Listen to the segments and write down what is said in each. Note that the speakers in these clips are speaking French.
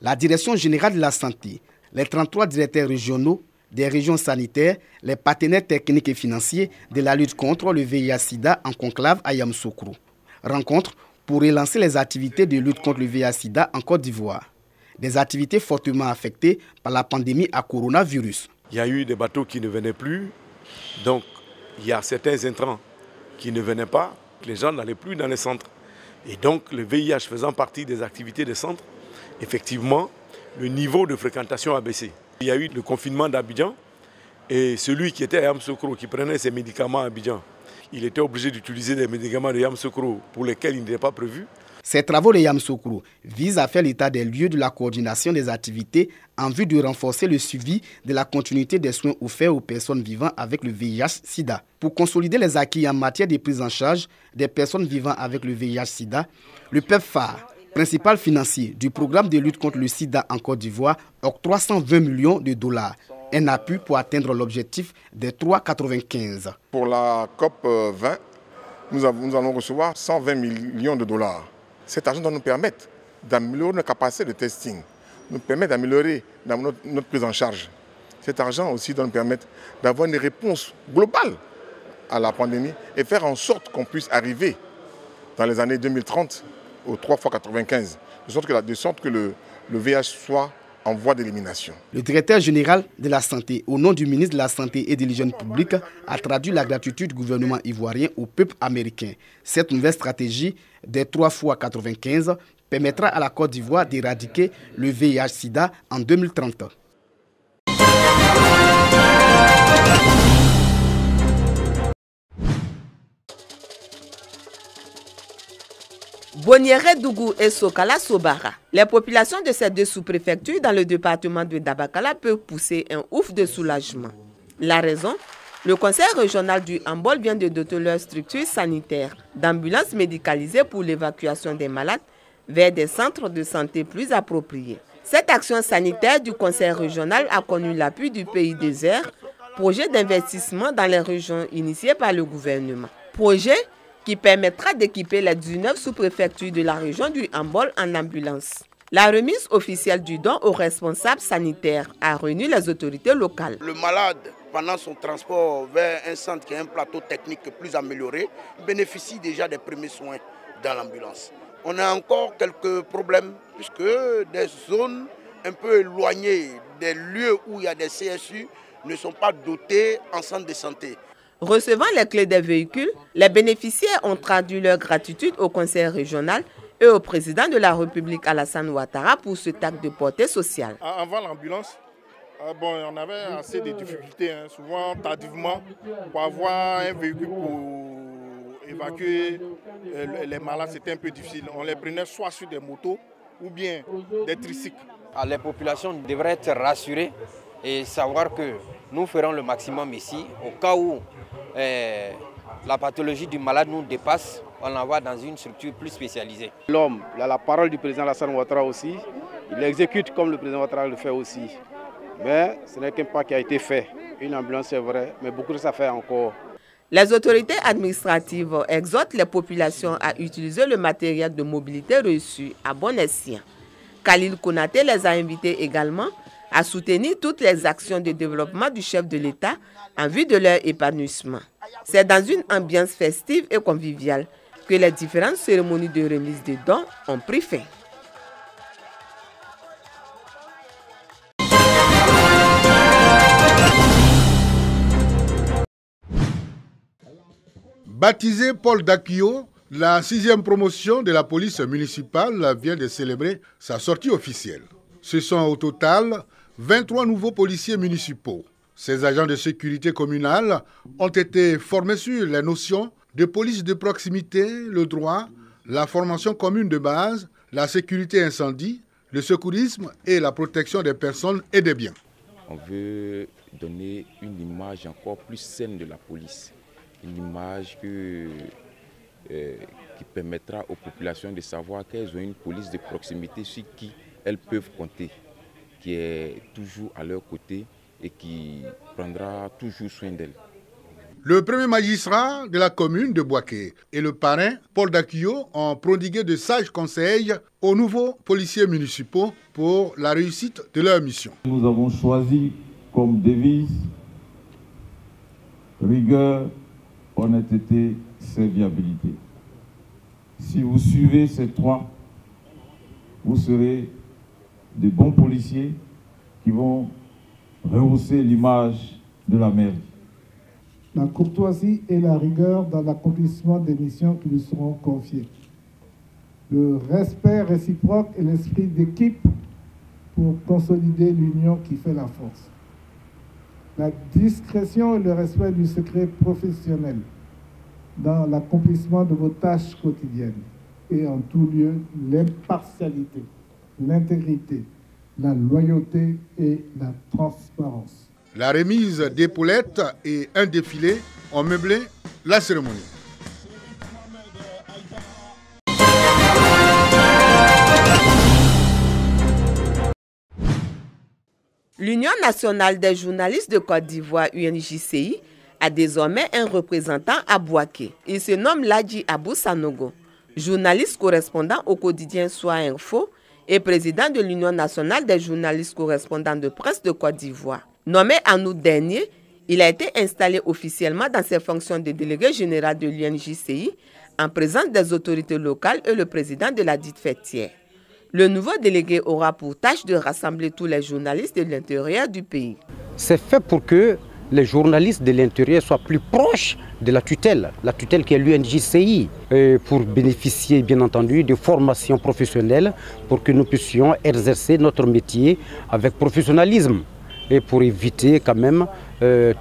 La Direction générale de la santé, les 33 directeurs régionaux des régions sanitaires, les partenaires techniques et financiers de la lutte contre le VIH-Sida en conclave à Yamoussoukro. Rencontre pour relancer les activités de lutte contre le VIH-Sida en Côte d'Ivoire. Des activités fortement affectées par la pandémie à coronavirus. Il y a eu des bateaux qui ne venaient plus, donc il y a certains intrants qui ne venaient pas, les gens n'allaient plus dans les centres. Et donc le VIH faisant partie des activités des centres, effectivement, le niveau de fréquentation a baissé. Il y a eu le confinement d'Abidjan et celui qui était à Yamoussoukro, qui prenait ses médicaments à Abidjan, il était obligé d'utiliser des médicaments de Yamoussoukro pour lesquels il n'était pas prévu. Ces travaux de Yamoussoukro visent à faire l'état des lieux de la coordination des activités en vue de renforcer le suivi de la continuité des soins offerts aux personnes vivant avec le VIH-Sida. Pour consolider les acquis en matière de prise en charge des personnes vivant avec le VIH-Sida, le PEPFAR, principal financier du programme de lutte contre le sida en Côte d'Ivoire, octroie 120 millions de dollars. Un appui pour atteindre l'objectif des 3,95. Pour la COP 20, nous allons recevoir 120 millions de dollars. Cet argent doit nous permettre d'améliorer nos capacités de testing, nous permettre d'améliorer notre prise en charge. Cet argent aussi doit nous permettre d'avoir une réponse globale à la pandémie et faire en sorte qu'on puisse arriver dans les années 2030 au 3x95, de sorte que le VIH soit en voie d'élimination. Le directeur général de la santé, au nom du ministre de la Santé et de l'Hygiène publique, a traduit la gratitude du gouvernement ivoirien au peuple américain. Cette nouvelle stratégie des 3x95 permettra à la Côte d'Ivoire d'éradiquer le VIH-Sida en 2030. Boniéré, Dougou et Sokala Sobara. Les populations de ces deux sous-préfectures dans le département de Dabakala peuvent pousser un ouf de soulagement. La raison? Le conseil régional du Hambol vient de doter leur structure sanitaire d'ambulances médicalisées pour l'évacuation des malades vers des centres de santé plus appropriés. Cette action sanitaire du conseil régional a connu l'appui du pays désert, projet d'investissement dans les régions initié par le gouvernement. Projet qui permettra d'équiper les 19 sous-préfectures de la région du Hambol en ambulance. La remise officielle du don aux responsables sanitaires a réuni les autorités locales. Le malade, pendant son transport vers un centre qui a un plateau technique plus amélioré, bénéficie déjà des premiers soins dans l'ambulance. On a encore quelques problèmes puisque des zones un peu éloignées des lieux où il y a des CSU ne sont pas dotées en centre de santé. Recevant les clés des véhicules, les bénéficiaires ont traduit leur gratitude au conseil régional et au président de la République Alassane Ouattara pour cet acte de portée sociale. Avant l'ambulance, on avait assez de difficultés, souvent tardivement, pour avoir un véhicule pour évacuer les malades, c'était un peu difficile. On les prenait soit sur des motos ou bien des tricycles. Les populations devraient être rassurées et savoir que nous ferons le maximum ici au cas où la pathologie du malade nous dépasse, on l'envoie dans une structure plus spécialisée. L'homme, la parole du président Alassane Ouattara aussi, il exécute comme le président Ouattara le fait aussi. Mais ce n'est qu'un pas qui a été fait. Une ambulance c'est vrai, mais beaucoup de ça fait encore. Les autorités administratives exhortent les populations à utiliser le matériel de mobilité reçu à bon escient. Khalil Konaté les a invités également à soutenir toutes les actions de développement du chef de l'État en vue de leur épanouissement. C'est dans une ambiance festive et conviviale que les différentes cérémonies de remise de dons ont pris fin. Baptisé Paul Dakio, la 6e promotion de la police municipale vient de célébrer sa sortie officielle. Ce sont au total 23 nouveaux policiers municipaux. Ces agents de sécurité communale ont été formés sur les notions de police de proximité, le droit, la formation commune de base, la sécurité incendie, le secourisme et la protection des personnes et des biens. On veut donner une image encore plus saine de la police, une image qui permettra aux populations de savoir qu'elles ont une police de proximité sur qui elles peuvent compter, qui est toujours à leur côté et qui prendra toujours soin d'elles. Le premier magistrat de la commune de Bouaké et le parrain Paul Dakuyo ont prodigué de sages conseils aux nouveaux policiers municipaux pour la réussite de leur mission. Nous avons choisi comme devise rigueur, honnêteté, serviabilité. Si vous suivez ces trois, vous serez de bons policiers qui vont rehausser l'image de la mairie. La courtoisie et la rigueur dans l'accomplissement des missions qui nous seront confiées. Le respect réciproque et l'esprit d'équipe pour consolider l'union qui fait la force. La discrétion et le respect du secret professionnel dans l'accomplissement de vos tâches quotidiennes. Et en tout lieu, l'impartialité, l'intégrité, la loyauté et la transparence. La remise d'épaulettes et un défilé ont meublé la cérémonie. L'Union nationale des journalistes de Côte d'Ivoire, UNJCI, a désormais un représentant à Bouaké. Il se nomme Ladji Abou Sanogo, journaliste correspondant au quotidien Soir Info et président de l'Union nationale des journalistes correspondants de presse de Côte d'Ivoire. Nommé en août dernier, il a été installé officiellement dans ses fonctions de délégué général de l'UNJCI en présence des autorités locales et le président de la dite fêtière. Le nouveau délégué aura pour tâche de rassembler tous les journalistes de l'intérieur du pays. C'est fait pour que les journalistes de l'intérieur soient plus proches de la tutelle qui est l'UNJCI, pour bénéficier bien entendu de formations professionnelles pour que nous puissions exercer notre métier avec professionnalisme et pour éviter quand même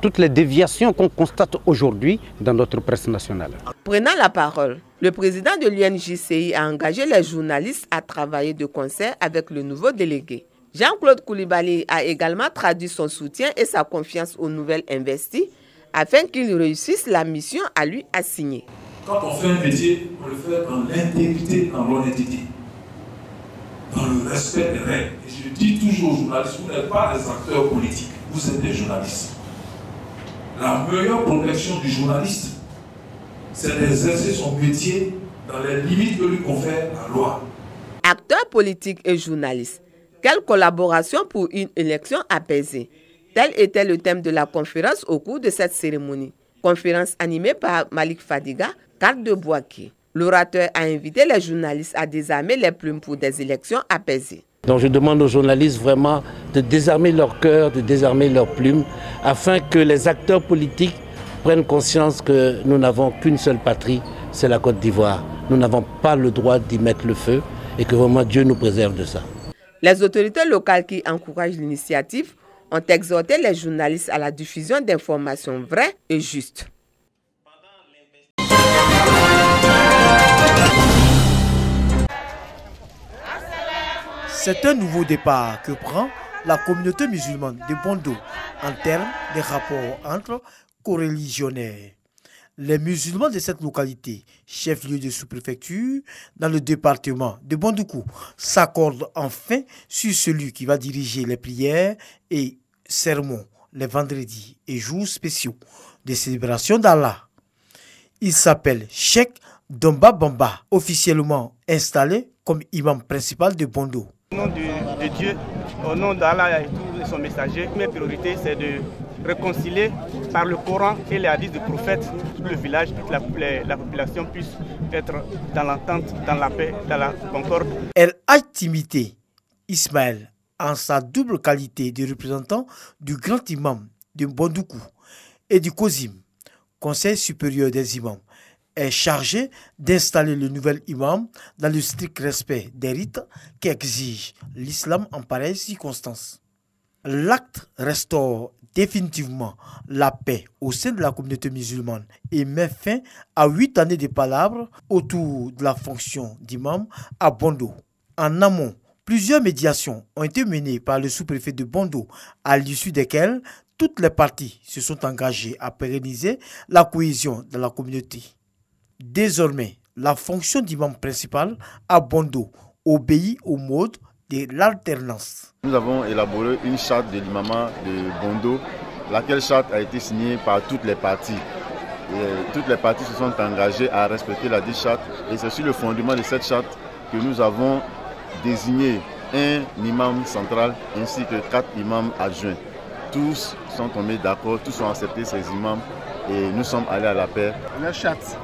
toutes les déviations qu'on constate aujourd'hui dans notre presse nationale. Prenant la parole, le président de l'UNJCI a engagé les journalistes à travailler de concert avec le nouveau délégué. Jean-Claude Koulibaly a également traduit son soutien et sa confiance aux nouvelles investies afin qu'ils réussissent la mission à lui assignée. Quand on fait un métier, on le fait dans l'intégrité, dans l'honnêteté, dans le respect des règles. Et je dis toujours aux journalistes, vous n'êtes pas des acteurs politiques, vous êtes des journalistes. La meilleure protection du journaliste, c'est d'exercer son métier dans les limites que lui confère la loi. Acteurs politiques et journalistes, quelle collaboration pour une élection apaisée? Tel était le thème de la conférence au cours de cette cérémonie. Conférence animée par Malik Fadiga, cadre de Bouaké. L'orateur a invité les journalistes à désarmer les plumes pour des élections apaisées. Donc je demande aux journalistes vraiment de désarmer leur cœur, de désarmer leurs plumes, afin que les acteurs politiques prennent conscience que nous n'avons qu'une seule patrie, c'est la Côte d'Ivoire. Nous n'avons pas le droit d'y mettre le feu et que vraiment Dieu nous préserve de ça. Les autorités locales qui encouragent l'initiative ont exhorté les journalistes à la diffusion d'informations vraies et justes. C'est un nouveau départ que prend la communauté musulmane de Bondo en termes de rapports entre coreligionnaires. Les musulmans de cette localité, chef-lieu de sous-préfecture dans le département de Bondoukou, s'accordent enfin sur celui qui va diriger les prières et sermons les vendredis et jours spéciaux des célébrations d'Allah. Il s'appelle Cheikh Domba Bamba, officiellement installé comme imam principal de Bondo. Au nom de Dieu, au nom d'Allah et tous son messagers, mes priorités c'est de réconcilier par le Coran et les hadiths du prophète tout le village, toute la population puisse être dans l'entente, dans la paix, dans la concorde. Elle a timité Ismaël en sa double qualité de représentant du grand imam de Bondoukou et du COSIM, Conseil supérieur des imams, est chargé d'installer le nouvel imam dans le strict respect des rites qu'exige l'islam en pareilles circonstances. L'acte restaure définitivement la paix au sein de la communauté musulmane et met fin à 8 années de palabres autour de la fonction d'imam à Bondo. En amont, plusieurs médiations ont été menées par le sous-préfet de Bondo, à l'issue desquelles toutes les parties se sont engagées à pérenniser la cohésion de la communauté. Désormais, la fonction d'imam principal à Bondo obéit au mode de l'alternance. Nous avons élaboré une charte de l'imamat de Bondo, laquelle charte a été signée par toutes les parties. toutes les parties se sont engagées à respecter la dite charte. Et c'est sur le fondement de cette charte que nous avons désigné un imam central ainsi que 4 imams adjoints. Tous sont tombés d'accord, tous ont accepté ces imams et nous sommes allés à la paix. La charte,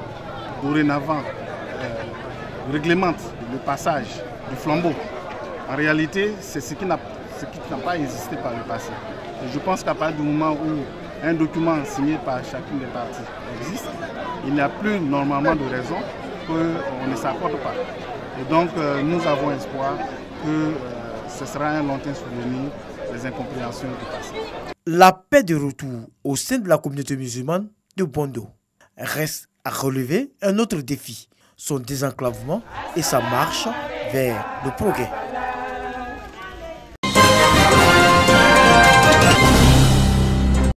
dorénavant, réglemente le passage du flambeau. En réalité, c'est ce qui n'a pas existé par le passé. Et je pense qu'à partir du moment où un document signé par chacune des parties existe, il n'y a plus normalement de raison qu'on ne s'accorde pas. Et donc, nous avons espoir que ce sera un lointain souvenir des incompréhensions du passé. La paix de retour au sein de la communauté musulmane de Bondo reste à relever un autre défi, son désenclavement et sa marche vers le progrès.